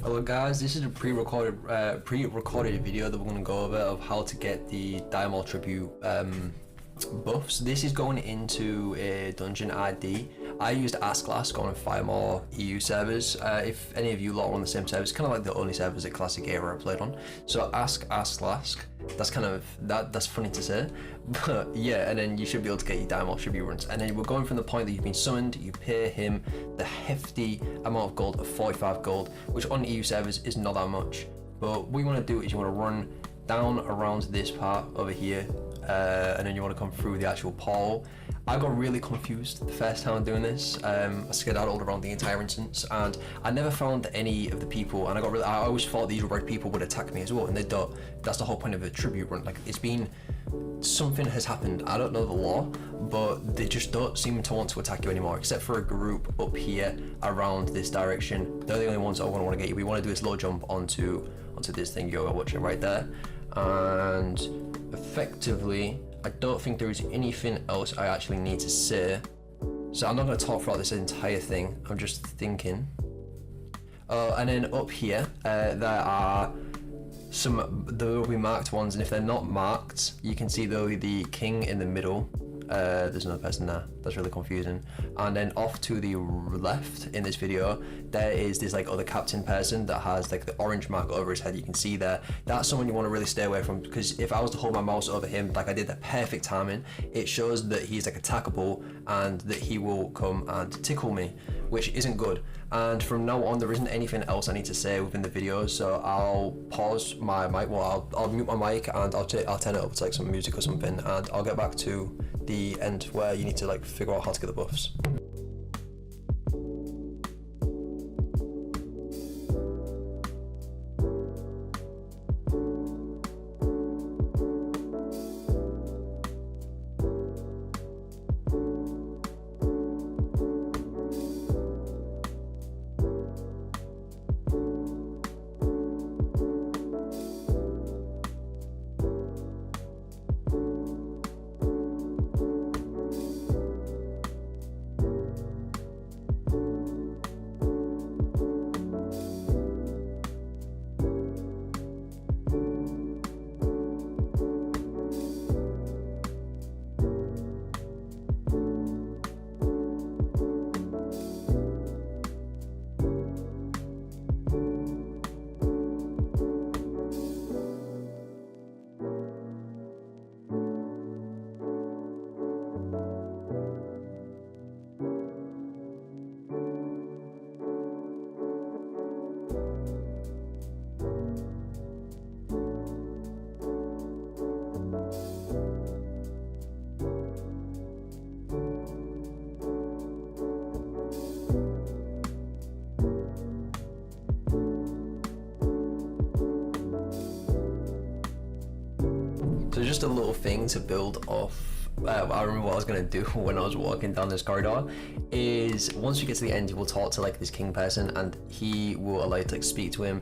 Hello guys, this is a pre-recorded video that we're going to go over of how to get the Diamond Tribute buffs. This is going into a dungeon ID. I used Asklask on Firemore EU servers. If any of you lot are on the same servers, kind of like the only servers at Classic Era I played on. So Asklask. That's kind of that's funny to say, but yeah. And then you should be able to get your Diamond Tribute runs. And then we're going from the point that you've been summoned. You pay him the hefty amount of gold of 45 gold, which on EU servers is not that much. But what you want to do is you want to run down around this part over here, and then you want to come through the actual portal. I got really confused the first time doing this. I skedaddled around the entire instance, and I never found any of the people. And I always thought these red people would attack me as well, and they don't. That's the whole point of a tribute run. Like, it's been, something has happened. I don't know the law, but they just don't seem to want to attack you anymore, except for a group up here around this direction. They're the only ones that are going to want to get you. We want to do this low jump onto this thing you're watching right there, and effectively, I don't think there is anything else I actually need to say. So I'm not going to talk throughout this entire thing. I'm just thinking. And then up here, there are there will be marked ones, and if they're not marked, you can see there'll be the king in the middle. There's another person there. That's really confusing. And then off to the left in this video, there is this like other captain person that has like the orange mark over his head. You can see there. That's someone you want to really stay away from, because if I was to hold my mouse over him like I did, the perfect timing, it shows that he's like attackable and that he will come and tickle me, which isn't good. And from now on, there isn't anything else I need to say within the video, so I'll pause my mic. Well, I'll mute my mic and I'll turn it up to like some music or something, and I'll get back to the end where you need to like figure out how to get the buffs. So just a little thing to build off. I remember what I was going to do when I was walking down this corridor is, once you get to the end, you will talk to like this king person, and he will allow you to like speak to him,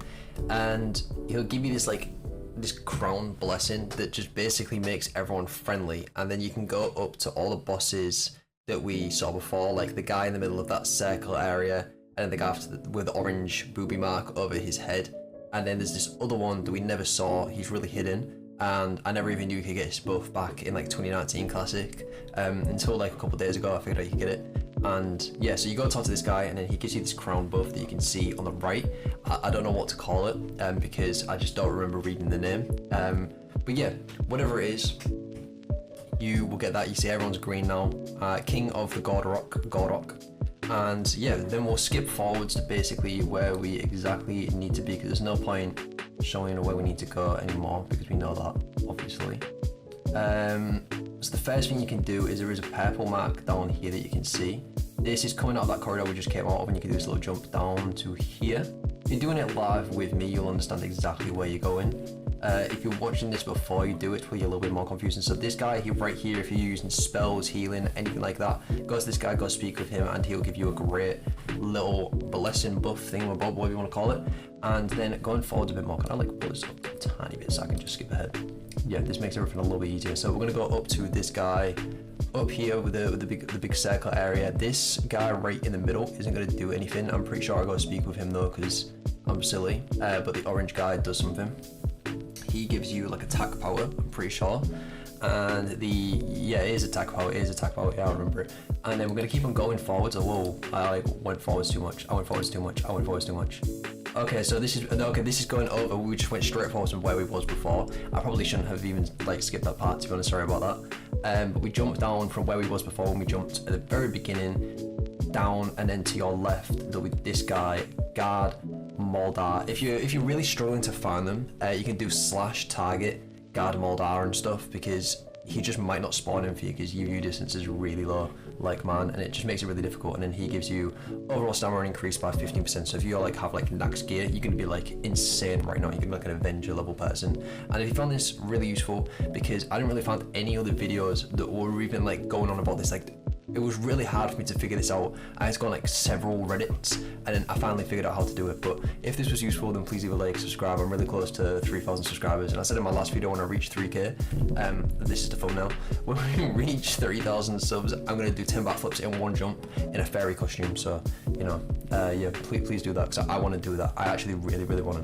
and he'll give you this like this crown blessing that just basically makes everyone friendly. And then you can go up to all the bosses that we saw before, like the guy in the middle of that circle area, and the guy with the orange booby mark over his head. And then there's this other one that we never saw. He's really hidden, and I never even knew you could get his buff back in like 2019 Classic, until like a couple of days ago I figured out you could get it. And yeah, so you go talk to this guy, and then he gives you this crown buff that you can see on the right. I don't know what to call it, because I just don't remember reading the name, but yeah, whatever it is, you will get that. You see everyone's green now. King of the Godrock. And yeah, then we'll skip forwards to basically where we exactly need to be, because there's no point showing where we need to go anymore, because we know that, obviously. So the first thing you can do is there is a purple mark down here that you can see. This is coming out of that corridor we just came out of, and you can do this little jump down to here. If you're doing it live with me, you'll understand exactly where you're going. If you're watching this before you do it, it's probably a little bit more confusing. So this guy here, right here, if you're using spells, healing, anything like that, go to this guy, go speak with him, and he'll give you a great little blessing buff thing, or whatever you want to call it. And then going forward a bit more, can I like pull this up a tiny bit so I can just skip ahead? Yeah, this makes everything a little bit easier. So we're going to go up to this guy up here with the big circle area. This guy right in the middle isn't going to do anything. I'm pretty sure I'll go speak with him though, because I'm silly. But the orange guy does something. He gives you like attack power, I'm pretty sure. And it is attack power, yeah, I remember it. And then we're gonna keep on going forwards. Oh, whoa, I like went forwards too much. Okay, so this is going over. We just went straight forwards from where we was before. I probably shouldn't have even like skipped that part, to be honest, sorry about that. But we jumped down from where we was before when we jumped at the very beginning, down, and then to your left, there'll be this guy, guard, Moldar. If you're really struggling to find them, you can do /target guard Moldar and stuff, because he just might not spawn in for you because your view distance is really low, like mine, and it just makes it really difficult. And then he gives you overall stamina increase by 15%. So if you like have like Nax gear, you're gonna be like insane right now. You can be like an Avenger level person. And if you found this really useful, because I didn't really find any other videos that were even like going on about this, like it was really hard for me to figure this out. I had to go on like several Reddits, and then I finally figured out how to do it. But if this was useful, then please leave a like, subscribe. I'm really close to 3,000 subscribers, and I said in my last video when I reach 3k, this is the thumbnail. When we reach 3,000 subs, I'm gonna do 10 backflips in one jump in a fairy costume. So, you know, yeah, please do that, because I want to do that. I actually really want